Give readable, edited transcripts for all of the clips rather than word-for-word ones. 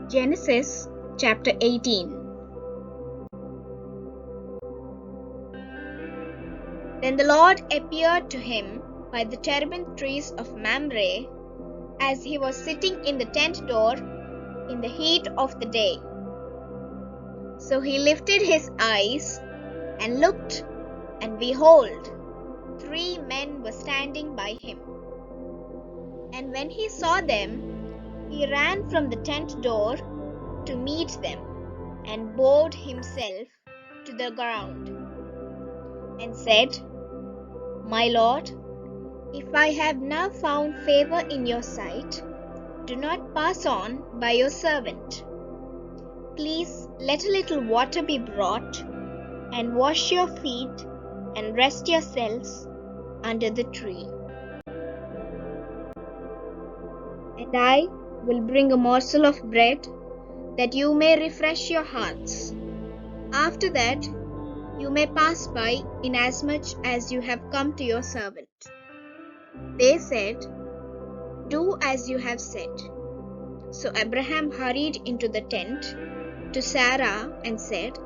Genesis chapter 18. Then the Lord appeared to him by the terebinth trees of Mamre, as he was sitting in the tent door in the heat of the day. So he lifted his eyes and looked, and behold, 3 men were standing by him. And when he saw them, he ran from the tent door to meet them, and bowed himself to the ground, and said, My Lord, if I have now found favor in your sight, do not pass on by your servant. Please let a little water be brought, and wash your feet, and rest yourselves under the tree. And I will bring a morsel of bread, that you may refresh your hearts. After that, you may pass by, inasmuch as you have come to your servant. They said, Do as you have said. So Abraham hurried into the tent to Sarah and said,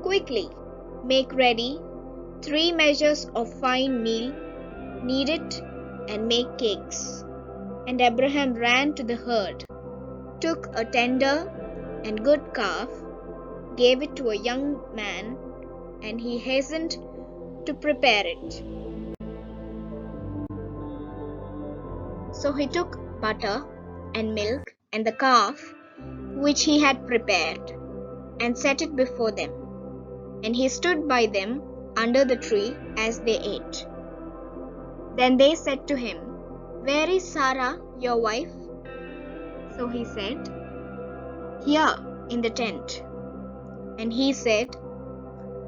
Quickly, make ready 3 measures of fine meal, knead it, and make cakes. And Abraham ran to the herd, took a tender and good calf, gave it to a young man, and he hastened to prepare it. So he took butter and milk and the calf which he had prepared, and set it before them. And he stood by them under the tree as they ate. Then they said to him, Where is Sarah, your wife? So he said, Here in the tent. And he said,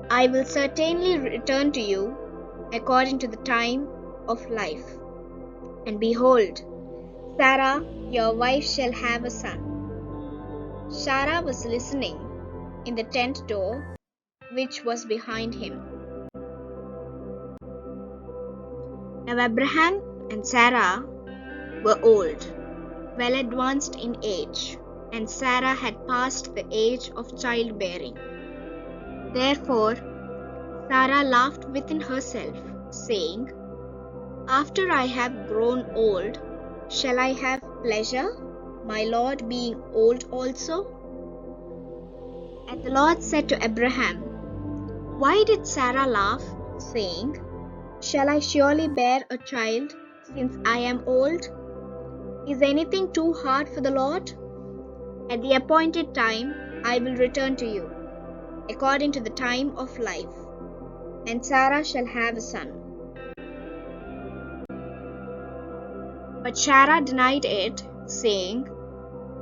I will certainly return to you according to the time of life. And behold, Sarah, your wife, shall have a son. Sarah was listening in the tent door, which was behind him. Now Abraham and Sarah were old, well advanced in age, and Sarah had passed the age of childbearing. Therefore Sarah laughed within herself, saying, After I have grown old, shall I have pleasure, my Lord being old also? And the Lord said to Abraham, Why did Sarah laugh, saying, Shall I surely bear a child, since I am old? Is anything too hard for the Lord? At the appointed time I will return to you, according to the time of life, and Sarah shall have a son. But Sarah denied it, saying,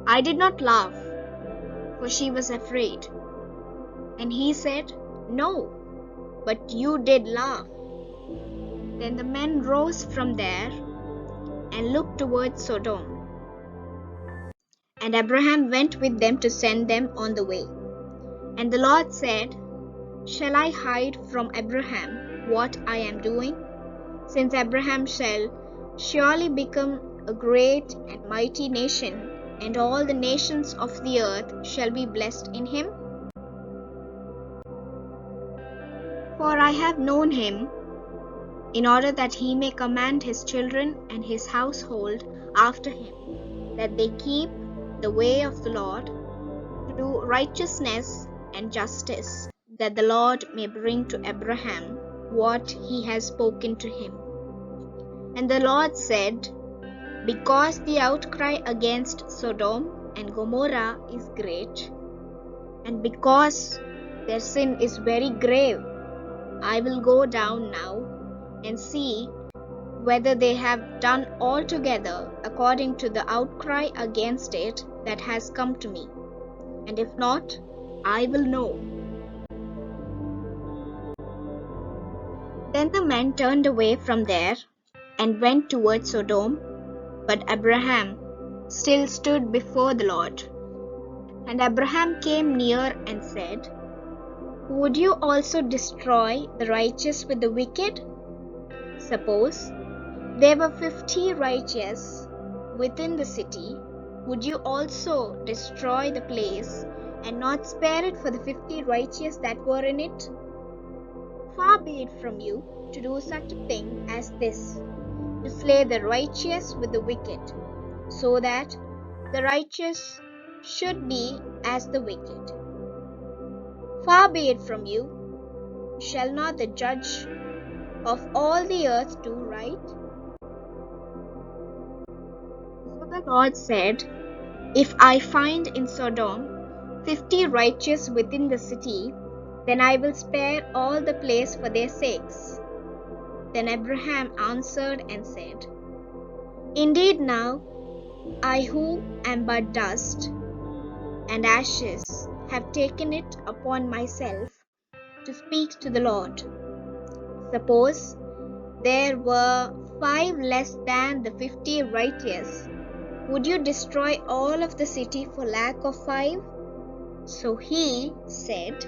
I did not laugh, for she was afraid. And he said, No, but you did laugh. Then the men rose from there and looked towards Sodom. And Abraham went with them to send them on the way. And the Lord said, Shall I hide from Abraham what I am doing? Since Abraham shall surely become a great and mighty nation, and all the nations of the earth shall be blessed in him. For I have known him, in order that he may command his children and his household after him, that they keep the way of the Lord, to do righteousness and justice, that the Lord may bring to Abraham what he has spoken to him. And the Lord said, Because the outcry against Sodom and Gomorrah is great, and because their sin is very grave, I will go down now and see whether they have done altogether according to the outcry against it that has come to me. And if not, I will know. Then the men turned away from there and went towards Sodom, but Abraham still stood before the Lord. And Abraham came near and said, Would you also destroy the righteous with the wicked? Suppose there were 50 righteous within the city, would you also destroy the place and not spare it for the 50 righteous that were in it? Far be it from you to do such a thing as this, to slay the righteous with the wicked, so that the righteous should be as the wicked. Far be it from you, shall not the judge of all the earth do right? So the Lord said, if I find in Sodom 50 righteous within the city, then I will spare all the place for their sakes. Then Abraham answered and said, indeed now, I who am but dust and ashes have taken it upon myself to speak to the Lord. Suppose there were 5 less than the 50 righteous, would you destroy all of the city for lack of 5? So he said,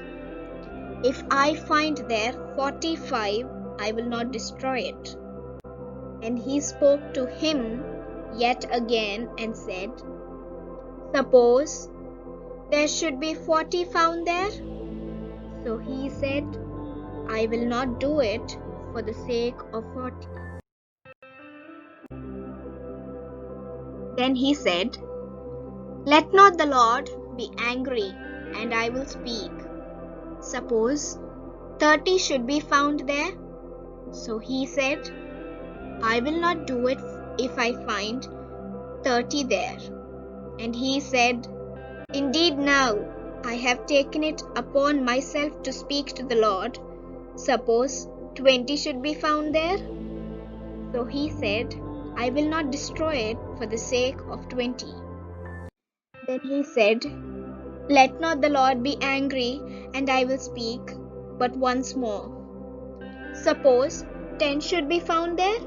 if I find there 45, I will not destroy it. And he spoke to him yet again and said, suppose there should be 40 found there? So he said, I will not do it for the sake of 40. Then he said, let not the Lord be angry, and I will speak. Suppose 30 should be found there? So he said, I will not do it if I find 30 there. And he said, indeed now I have taken it upon myself to speak to the Lord. Suppose 20 should be found there? So he said, I will not destroy it for the sake of 20. Then he said, let not the Lord be angry, and I will speak but once more. Suppose 10 should be found there?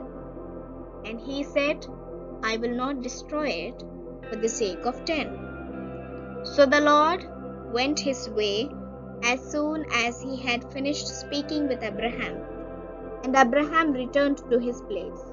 And he said, I will not destroy it for the sake of 10. So the Lord went his way as soon as he had finished speaking with Abraham, and Abraham returned to his place.